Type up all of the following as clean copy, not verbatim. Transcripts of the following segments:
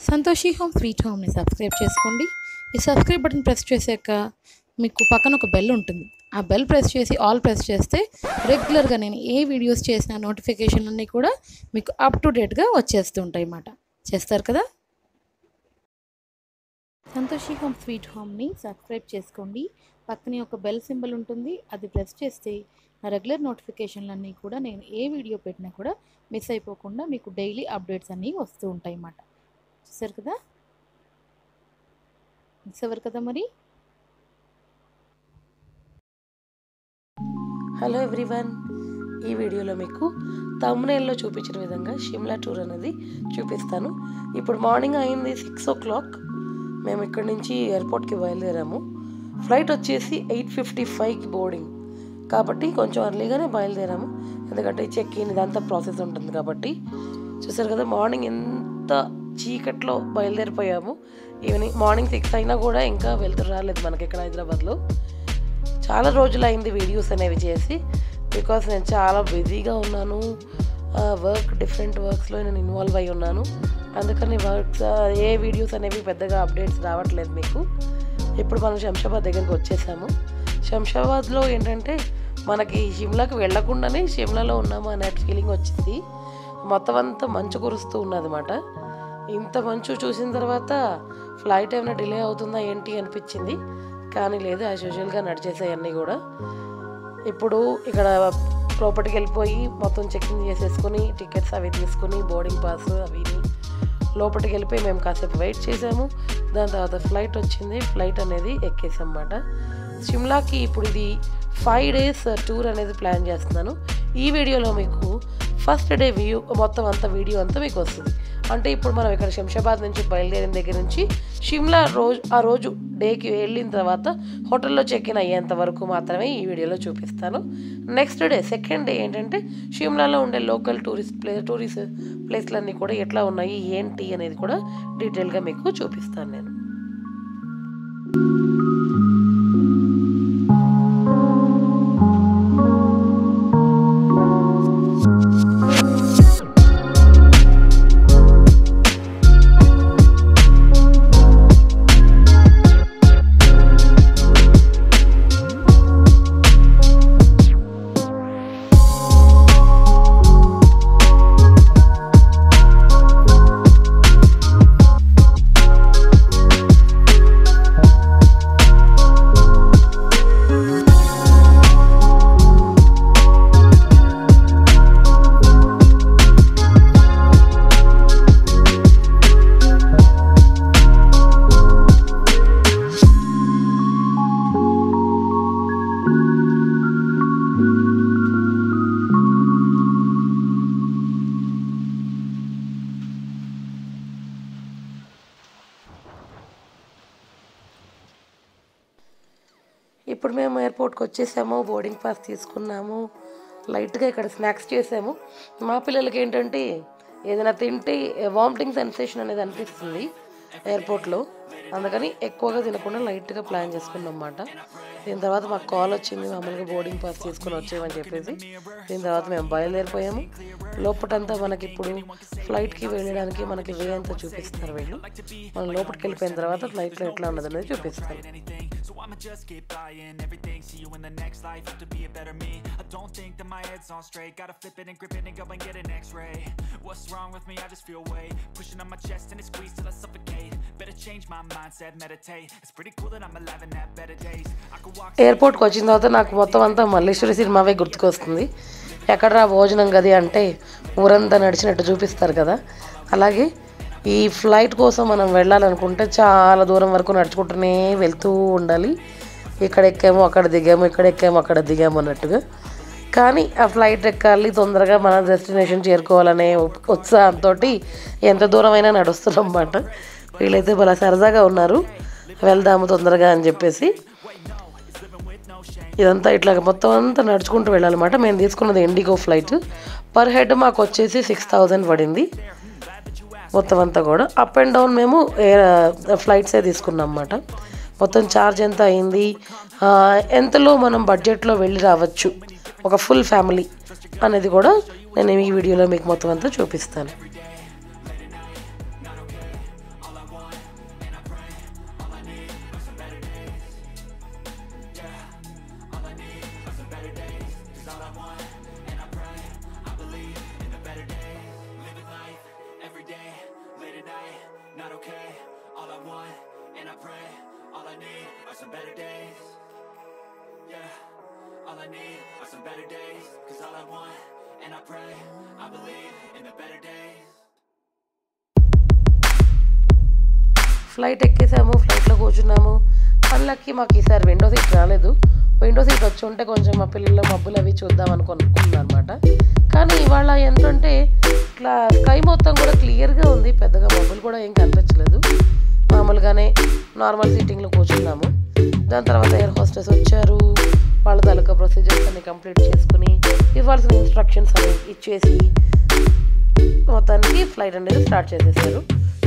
Santoshi home sweet హోమ్ని subscribe చేసుకోండి. ఈ subscribe button press చేశాక మీకు పక్కన ఒక బెల్ ఉంటుంది. ఆ బెల్ ప్రెస్ చేసి ఆల్ ప్రెస్ చేస్తే రెగ్యులర్గా నేను ఏ వీడియోస్ చేసిన నోటిఫికేషన్లన్నీ కూడా మీకు అప్ టు డేట్గా వచ్చేస్తూ ఉంటాయి అన్నమాట. చేస్తారు కదా. సంతోషి హోమ్ స్వీట్ హోమ్ని సబ్స్క్రైబ్ చేసుకోండి. పక్కనే ఒక బెల్ సింబల్ ఉంటుంది, అది ప్రెస్ చేస్తే నా రెగ్యులర్ నోటిఫికేషన్లన్నీ కూడా నేను ఏ వీడియో పెట్టినా కూడా మిస్ అయిపోకుండా మీకు డైలీ అప్డేట్స్ అన్నీ వస్తూ ఉంటాయి అన్నమాట. చూసారు కదా, మిస్ అవ్వరు కదా మరి. హలో ఎవ్రీవన్, ఈ వీడియోలో మీకు థంబ్నెయిల్లో చూపించిన విధంగా షిమ్లా టూర్ అనేది చూపిస్తాను. ఇప్పుడు మార్నింగ్ అయింది 6 o'clock. మేము ఇక్కడి నుంచి ఎయిర్పోర్ట్కి బయలుదేరాము. ఫ్లైట్ వచ్చేసి 8:55కి బోర్డింగ్ కాబట్టి కొంచెం అర్లీగానే బయలుదేరాము, ఎందుకంటే చెక్ ఇన్ ఇదంతా ప్రాసెస్ ఉంటుంది కాబట్టి. చూసారు కదా, మార్నింగ్ ఎంత చీకట్లో బయలుదేరిపోయాము. ఈవినింగ్ మార్నింగ్ 6 అయినా కూడా ఇంకా వెళ్తురు రాలేదు మనకి ఇక్కడ హైదరాబాద్లో. చాలా రోజులు అయింది వీడియోస్ అనేవి చేసి, బికాస్ నేను చాలా బిజీగా ఉన్నాను. డిఫరెంట్ వర్క్స్లో నేను ఇన్వాల్వ్ అయి ఉన్నాను. అందుకని ఏ వీడియోస్ అనేవి పెద్దగా అప్డేట్స్ రావట్లేదు మీకు. ఇప్పుడు మనం శంషాబాద్ దగ్గరికి వచ్చేసాము. శంషాబాద్లో ఏంటంటే మనకి షిమ్లాకి వెళ్ళకుండానే షిమ్లాలో ఉన్నాము అనే ఫీలింగ్ వచ్చింది. మొత్తం అంతా మంచు కురుస్తూ ఉన్నదన్నమాట. ఇంత మంచు చూసిన తర్వాత ఫ్లైట్ ఏమైనా డిలే అవుతుందా ఏంటి అనిపించింది, కానీ లేదు, యాజ్ యూజువల్గా నడిచేసాయి అన్నీ కూడా. ఇప్పుడు ఇక్కడ లోపలికి వెళ్ళిపోయి మొత్తం చెకింగ్ చేసేసుకొని టికెట్స్ అవి తీసుకుని బోర్డింగ్ పాస్ అవి లోపలికి వెళ్ళిపోయి మేము కాసేపు వెయిట్ చేసాము. దాని తర్వాత ఫ్లైట్ వచ్చింది. ఫ్లైట్ అనేది ఎక్కేసాం అన్నమాట. షిమ్లాకి ఇప్పుడు ఇది 5 days టూర్ అనేది ప్లాన్ చేస్తున్నాను. ఈ వీడియోలో మీకు ఫస్ట్ డే వ్యూ మొత్తం అంతా వీడియో అంతా మీకు వస్తుంది. అంటే ఇప్పుడు మనం ఇక్కడ శంషాబాద్ నుంచి బయలుదేరిన దగ్గర నుంచి షిమ్లా ఆ రోజు డేకి వెళ్ళిన తర్వాత హోటల్లో చెక్ ఇన్ అయ్యేంత వరకు మాత్రమే ఈ వీడియోలో చూపిస్తాను. నెక్స్ట్ డే సెకండ్ డే ఏంటంటే షిమ్లాలో ఉండే లోకల్ టూరిస్ట్ ప్లేస్లన్నీ కూడా ఎట్లా ఉన్నాయి ఏంటి అనేది కూడా డీటెయిల్గా మీకు చూపిస్తాను నేను. ఇప్పుడు మేము ఎయిర్పోర్ట్కి వచ్చేసాము, బోర్డింగ్ పాస్ తీసుకున్నాము, లైట్గా ఇక్కడ స్నాక్స్ చేసాము. మా పిల్లలకి ఏంటంటే ఏదైనా తింటే వామిటింగ్ సెన్సేషన్ అనేది అనిపిస్తుంది ఎయిర్పోర్ట్లో, అందుకని ఎక్కువగా తినకుండా లైట్గా ప్లాన్ చేసుకున్నాం అన్నమాట. దీని తర్వాత మాకు కాల్ వచ్చింది, మామూలుగా బోర్డింగ్ పాస్ తీసుకుని వచ్చేయమని చెప్పేసి. దీని తర్వాత మేము బయలుదేరిపోయాము. లోపటంతా మనకి ఇప్పుడు ఫ్లైట్కి వెళ్ళడానికి మనకి వే అంతా చూపిస్తారు వీళ్ళు. మనం లోపలికి వెళ్ళిపోయిన తర్వాత ఫ్లైట్లో ఎట్లా ఉన్నది అనేది చూపిస్తారు. I'ma just keep buying everything, see you in the next life, have to be a better me. I don't think that my head's on straight, gotta flip it and grip it and go and get an x-ray. What's wrong with me? I just feel weight pushing on my chest and it squeezes till I suffocate. Better change my mindset, meditate. It's pretty cool that I'm alive and have better days. I could walk ఎయిర్పోర్ట్కి వచ్చిన తర్వాత నాకు మొత్తం అంతా మల్లేశ్వరి సినిమావే గుర్తుకొస్తుంది. ఎక్కడరా భోజనం గది అంటే ఊరంతా నడిచినట్టు చూపిస్తారు కదా, అలాగే ఈ ఫ్లైట్ కోసం మనం వెళ్ళాలనుకుంటే చాలా దూరం వరకు నడుచుకుంటూనే వెళ్తూ ఉండాలి. ఇక్కడ ఎక్కాము అక్కడ దిగాము, ఇక్కడ ఎక్కాము అక్కడ దిగాము అన్నట్టుగా. కానీ ఆ ఫ్లైట్ ఎక్కాలి, తొందరగా మన డెస్టినేషన్ చేరుకోవాలనే ఉత్సాహంతో ఎంత దూరమైనా నడుస్తున్నాం అన్నమాట. వీళ్ళైతే భలే సరదాగా ఉన్నారు, వెళ్దాము తొందరగా అని చెప్పేసి. ఇదంతా ఇట్లా మొత్తం అంతా నడుచుకుంటూ వెళ్ళాలన్నమాట. మేము తీసుకున్నది ఇండిగో ఫ్లైట్. పర్ హెడ్ మాకు వచ్చేసి 6,000 పడింది. మొత్తం అంతా కూడా అప్ అండ్ డౌన్ మేము ఫ్లైట్సే తీసుకున్నాం అన్నమాట. మొత్తం ఛార్జ్ ఎంత అయింది, ఎంతలో మనం బడ్జెట్లో వెళ్ళి రావచ్చు ఒక ఫుల్ ఫ్యామిలీ అనేది కూడా నేను ఈ వీడియోలో మీకు మొత్తం అంతా చూపిస్తాను. not okay. All I want, and I pray, all I need are some better days. Yeah, all I need are some better days. Cause all I want, and I pray, I believe in the better days. Flight ఎక్కేసాము, ఫ్లైట్లో కూర్చున్నాము. అన్లక్కి మాకు ఈసారి window seat రాలేదు. Window seat వచ్చి ఉంటే కొంచెం మా పిల్లలు మబ్బులు అవి చూద్దాం అనుకున్నాను అనమాట. కానీ ఇవాళ ఏంటంటే ఇట్లా స్కై మొత్తం కూడా క్లియర్గా ఉంది, పెద్దగా మబ్బులు కూడా ఏం కనిపించలేదు. మామూలుగానే నార్మల్ సీటింగ్లో కూర్చున్నాము. దాని తర్వాత ఎయిర్ హోస్టెస్ వచ్చారు. వాళ్ళ తాలూకా ప్రొసీజర్స్ అన్ని కంప్లీట్ చేసుకుని ఇవ్వాల్సిన ఇన్స్ట్రక్షన్స్ అన్ని ఇచ్చేసి మొత్తానికి ఫ్లైట్ అనేది స్టార్ట్ చేసేసారు.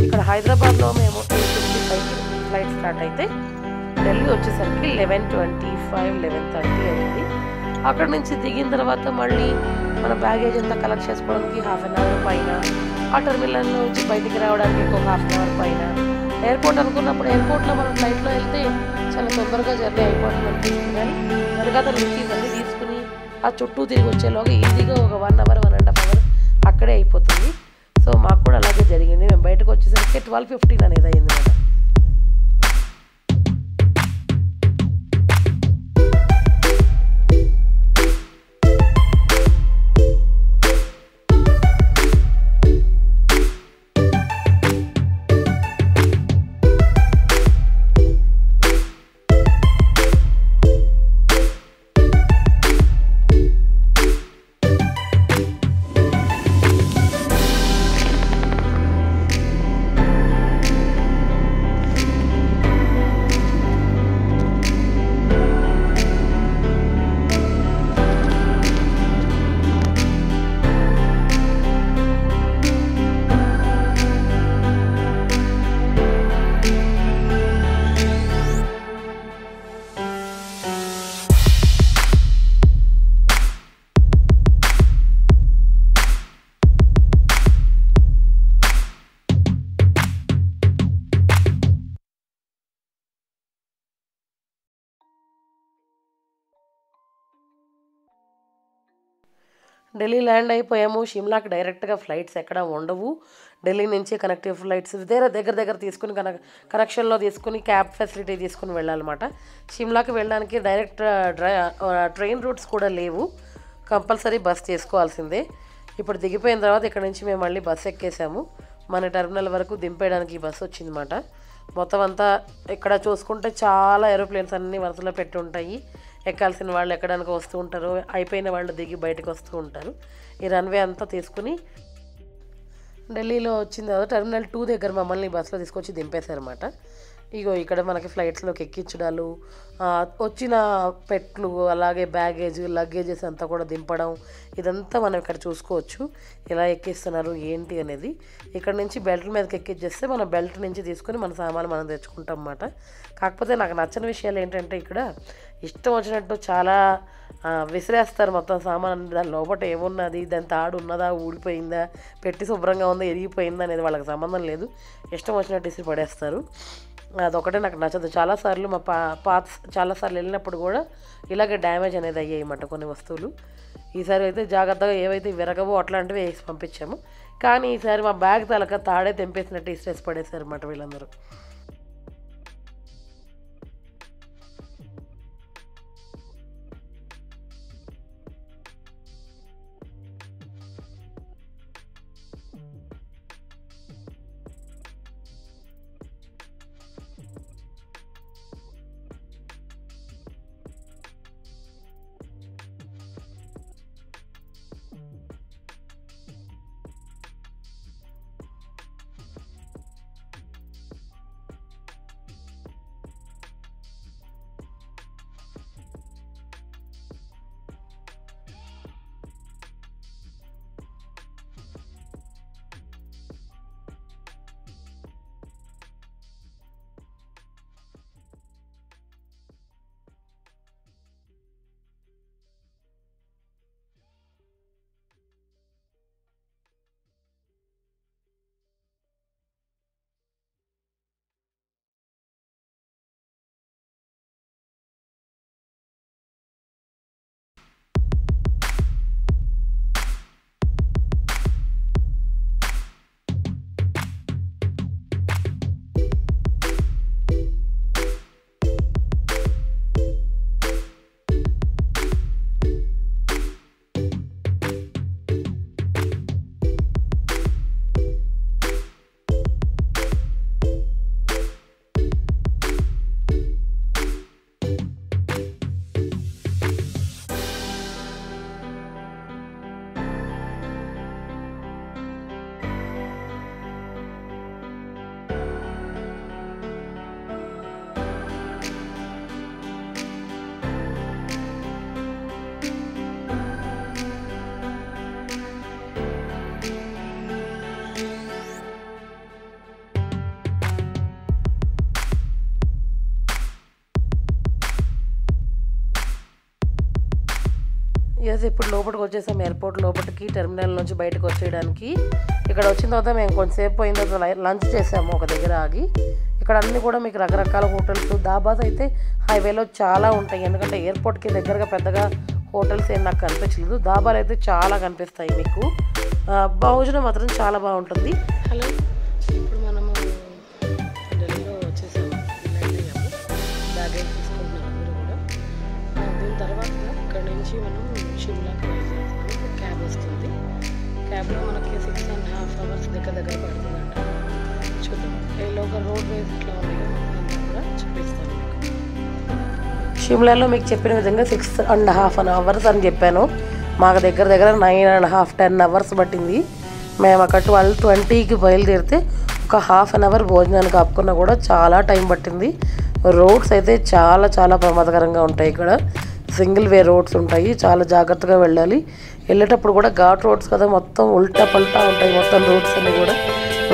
ఇక్కడ హైదరాబాద్లో మేము 8:55 ఫ్లైట్ స్టార్ట్ అయితే ఢిల్లీ వచ్చేసరికి 11:25, 11:30 అయింది. అక్కడ నుంచి దిగిన తర్వాత మళ్ళీ మన బ్యాగేజ్ అంతా కలెక్ట్ చేసుకోవడానికి హాఫ్ అన్ అవర్ పైన, ఆ టెర్మినల్ నుంచి బయటికి రావడానికి ఇంకొక హాఫ్ అన్ అవర్ పైన. ఎయిర్పోర్ట్ అనుకున్నప్పుడు ఎయిర్పోర్ట్లో మనం ఫ్లైట్లో వెళ్తే చాలా తొందరగా జర్నీ అయిపోతుంది అనిపిస్తుంది. కానీ వెనకాల నుంచి ఇవన్నీ తీసుకుని ఆ చుట్టూ తిరిగి వచ్చేలోగా ఈజీగా ఒక 1 అవర్, 1.5 అవర్ అక్కడే అయిపోతుంది. సో మాకు కూడా అలాగే జరిగింది. మేము బయటకు వచ్చేసరికి 12:15 అనేది అయింది అన్నమాట. ఢిల్లీ ల్యాండ్ అయిపోయాము. షిమ్లాకి డైరెక్ట్గా ఫ్లైట్స్ ఎక్కడ ఉండవు. ఢిల్లీ నుంచి కనెక్టివ్ ఫ్లైట్స్ దగ్గర తీసుకుని కనెక్షన్లో తీసుకుని క్యాబ్ ఫెసిలిటీ తీసుకుని వెళ్ళాలన్నమాట. షిమ్లాకి వెళ్ళడానికి డైరెక్ట్ ట్రైన్ రూట్స్ కూడా లేవు, కంపల్సరీ బస్ చేసుకోవాల్సిందే. ఇప్పుడు దిగిపోయిన తర్వాత ఇక్కడ నుంచి మేము మళ్ళీ బస్సు ఎక్కేసాము. మన టెర్మినల్ వరకు దింపేయడానికి ఈ బస్సు వచ్చిందన్నమాట. మొత్తం అంతా ఇక్కడ చూసుకుంటే చాలా ఏరోప్లేన్స్ అన్నీ వరుసలో పెట్టి ఉంటాయి. ఎక్కాల్సిన వాళ్ళు ఎక్కడానికి వస్తూ ఉంటారు, అయిపోయిన వాళ్ళు దిగి బయటకు వస్తూ ఉంటారు. ఈ రన్వే అంతా తీసుకుని ఢిల్లీలో వచ్చిన తర్వాత టెర్మినల్ 2 దగ్గర మమ్మల్ని బస్సులో తీసుకొచ్చి దింపేశారన్నమాట. ఇగో ఇక్కడ మనకి ఫ్లైట్స్లోకి ఎక్కించడాలు, వచ్చిన పెట్లు, అలాగే బ్యాగేజ్, లగేజెస్ అంతా కూడా దింపడం, ఇదంతా మనం ఇక్కడ చూసుకోవచ్చు. ఎలా ఎక్కిస్తున్నారు ఏంటి అనేది. ఇక్కడ నుంచి బెల్ట్ మీదకి ఎక్కించేస్తే మన బెల్ట్ నుంచి తీసుకుని మన సామాను మనం తెచ్చుకుంటాం అన్నమాట. కాకపోతే నాకు నచ్చని విషయాలు ఏంటంటే ఇక్కడ ఇష్టం వచ్చినట్టు చాలా విసిరేస్తారు మొత్తం సామాన్. దాని లోపల ఏమున్నది, దాని తాడు ఉన్నదా, ఊడిపోయిందా, పెట్టి శుభ్రంగా ఉందా, ఎరిగిపోయిందా అనేది వాళ్ళకి సంబంధం లేదు. ఇష్టం వచ్చినట్టు ఇసి పడేస్తారు. అదొకటే నాకు నచ్చదు. చాలాసార్లు మా చాలాసార్లు వెళ్ళినప్పుడు కూడా ఇలాగే డ్యామేజ్ అనేది అయ్యాయి అన్నమాట కొన్ని వస్తువులు. ఈసారి అయితే జాగ్రత్తగా ఏవైతే విరగవో అట్లాంటివి వేసి పంపించాము. కానీ ఈసారి మా బ్యాగ్ తలక తాడే తెంపేసినట్టు ఇస్ట్రెస్ పడేశారు అన్నమాట వీళ్ళందరూ. చేసి ఇప్పుడు లోపలికి వచ్చేసాం, ఎయిర్పోర్ట్ లోపలికి టెర్మినల్ నుంచి బయటకు వచ్చేయడానికి. ఇక్కడ వచ్చిన తర్వాత మేము కొంచెంసేపు పోయిన తర్వాత లంచ్ చేసాము ఒక దగ్గర ఆగి. ఇక్కడ అన్నీ కూడా మీకు రకరకాల హోటల్స్, దాబాస్ అయితే హైవేలో చాలా ఉంటాయి. ఎందుకంటే ఎయిర్పోర్ట్కి దగ్గరగా పెద్దగా హోటల్స్ ఏం నాకు కనిపించలేదు. దాబాలు అయితే చాలా కనిపిస్తాయి మీకు. భోజనం మాత్రం చాలా బాగుంటుంది. హలో, ఇప్పుడు మనము ఢిల్లీలో వచ్చేసాము, బ్యాగేజ్ తీసుకుంటున్నాం అందరూ కూడా. దీని తర్వాత ఇక్కడ నుంచి మనం షిమ్లాకి బయలుదేరుతున్నాము. క్యాబ్ వస్తుంది. క్యాబ్లో మనకి 6.5 hours దగ్గర పడుతుందంట. చూద్దాం ఈలోగా రోడ్ వేస్ ఎట్లా ఉన్నాయో అంతా కూడా చూపిస్తాను మీకు. షిమ్లాలో మీకు చెప్పిన విధంగా 6.5 hours అని చెప్పాను. మాకు దగ్గర 9.5 10 hours పట్టింది. మేము అక్కడ 12:20కి బయలుదేరితే ఒక ½ an hour భోజనానికి ఆపుకున్నా కూడా చాలా టైం పట్టింది. రోడ్స్ అయితే చాలా చాలా ప్రమాదకరంగా ఉంటాయి. ఇక్కడ సింగిల్ వే రోడ్స్ ఉంటాయి, చాలా జాగ్రత్తగా వెళ్ళాలి. వెళ్ళేటప్పుడు కూడా ఘాట్ రోడ్స్ కదా, మొత్తం ఉల్టా పల్టా ఉంటాయి మొత్తం రోడ్స్ అన్నీ కూడా.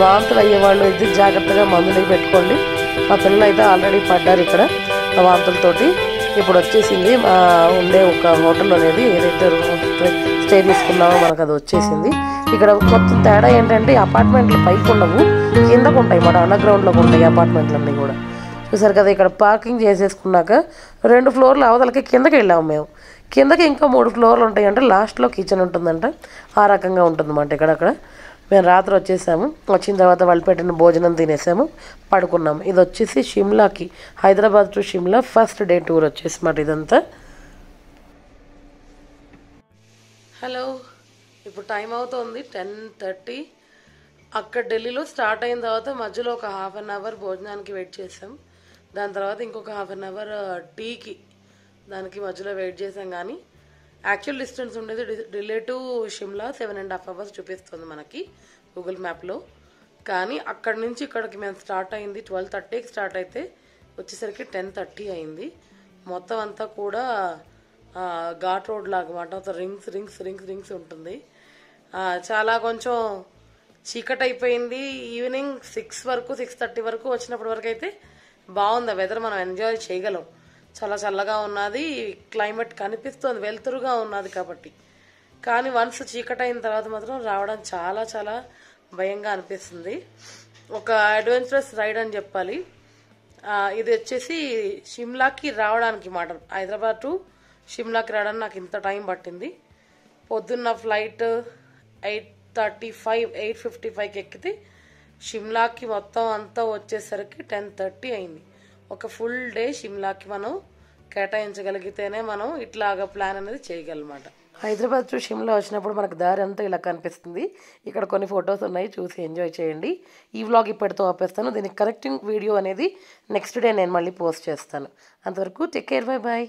వాంతులు అయ్యేవాళ్ళు అయితే జాగ్రత్తగా మందులకి పెట్టుకోండి. మా పిల్లలు అయితే ఆల్రెడీ పడ్డారు ఇక్కడ వాంతులతోటి. ఇప్పుడు వచ్చేసింది ఉండే ఒక హోటల్ అనేది, ఏదైతే స్టే తీసుకున్నామో మనకు అది వచ్చేసింది. ఇక్కడ మొత్తం తేడా ఏంటంటే అపార్ట్మెంట్లు పైకి ఉండవు, కిందకు ఉంటాయి, మన అండర్గ్రౌండ్లోకి ఉంటాయి అపార్ట్మెంట్లు అన్నీ కూడా. చూసారు కదా, ఇక్కడ పార్కింగ్ చేసేసుకున్నాక 2 floors అవతలకి కిందకి వెళ్ళాము మేము. కిందకి ఇంకా 3 floors ఉంటాయి అంటే లాస్ట్లో కిచెన్ ఉంటుందంట. ఆ రకంగా ఉంటుందన్నమాట ఇక్కడక్కడ. మేము రాత్రి వచ్చేసాము. వచ్చిన తర్వాత వాళ్ళు పెట్టిన భోజనం తినేసాము, పడుకున్నాము. ఇది వచ్చేసి షిమ్లాకి, Hyderabad to Shimla first day tour వచ్చేసి మాట ఇదంతా. హలో, ఇప్పుడు టైం అవుతుంది 10:30. అక్కడ ఢిల్లీలో స్టార్ట్ అయిన తర్వాత మధ్యలో ఒక ½ an hour భోజనానికి వెయిట్ చేసాం. దాని తర్వాత ఇంకొక ½ an hour టీకి, దానికి మధ్యలో వెయిట్ చేసాం. కానీ యాక్చువల్ డిస్టెన్స్ ఉండేది ఢిల్లీ టు షిమ్లా 7.5 hours చూపిస్తుంది మనకి గూగుల్ మ్యాప్లో. కానీ అక్కడి నుంచి ఇక్కడికి మేము స్టార్ట్ అయింది 12:30కి స్టార్ట్ అయితే వచ్చేసరికి 10:30 అయింది. మొత్తం అంతా కూడా ఘాట్ రోడ్ లాగా మాట, రింగ్స్ రింగ్స్ రింగ్స్ రింగ్స్ ఉంటుంది. చాలా కొంచెం చీకటి అయిపోయింది. ఈవినింగ్ 6 వరకు 6:30 వరకు వచ్చినప్పటి వరకు అయితే బాగుంది వెదర్, మనం ఎంజాయ్ చేయగలం. చాలా చల్లగా ఉన్నది, క్లైమేట్ కనిపిస్తుంది, వెలుతురుగా ఉన్నది కాబట్టి. కానీ వన్స్ చీకటి అయిన తర్వాత మాత్రం రావడం చాలా చాలా భయంగా అనిపిస్తుంది. ఒక అడ్వెంచరస్ రైడ్ అని చెప్పాలి. ఇది వచ్చేసి షిమ్లాకి రావడానికి మాట, హైదరాబాద్ టు షిమ్లాకి రావడానికి నాకు ఇంత టైం పట్టింది. పొద్దున్న ఫ్లైట్ 8:55కి ఎక్కితే షిమ్లాకి మొత్తం అంతా వచ్చేసరికి 10:30 అయింది. ఒక ఫుల్ డే షిమ్లాకి మనం కేటాయించగలిగితేనే మనం ఇట్లాగా ప్లాన్ అనేది చేయగలమాట. హైదరాబాద్ టు షిమ్లా వచ్చినప్పుడు మనకు దారి అంతా ఇలా కనిపిస్తుంది. ఇక్కడ కొన్ని ఫొటోస్ ఉన్నాయి, చూసి ఎంజాయ్ చేయండి. ఈ వ్లాగ్ ఇప్పటితో ఆపేస్తాను. దీనికి కరెక్టింగ్ వీడియో అనేది నెక్స్ట్ డే నేను మళ్ళీ పోస్ట్ చేస్తాను. అంతవరకు టేక్ కేర్, బై బాయ్.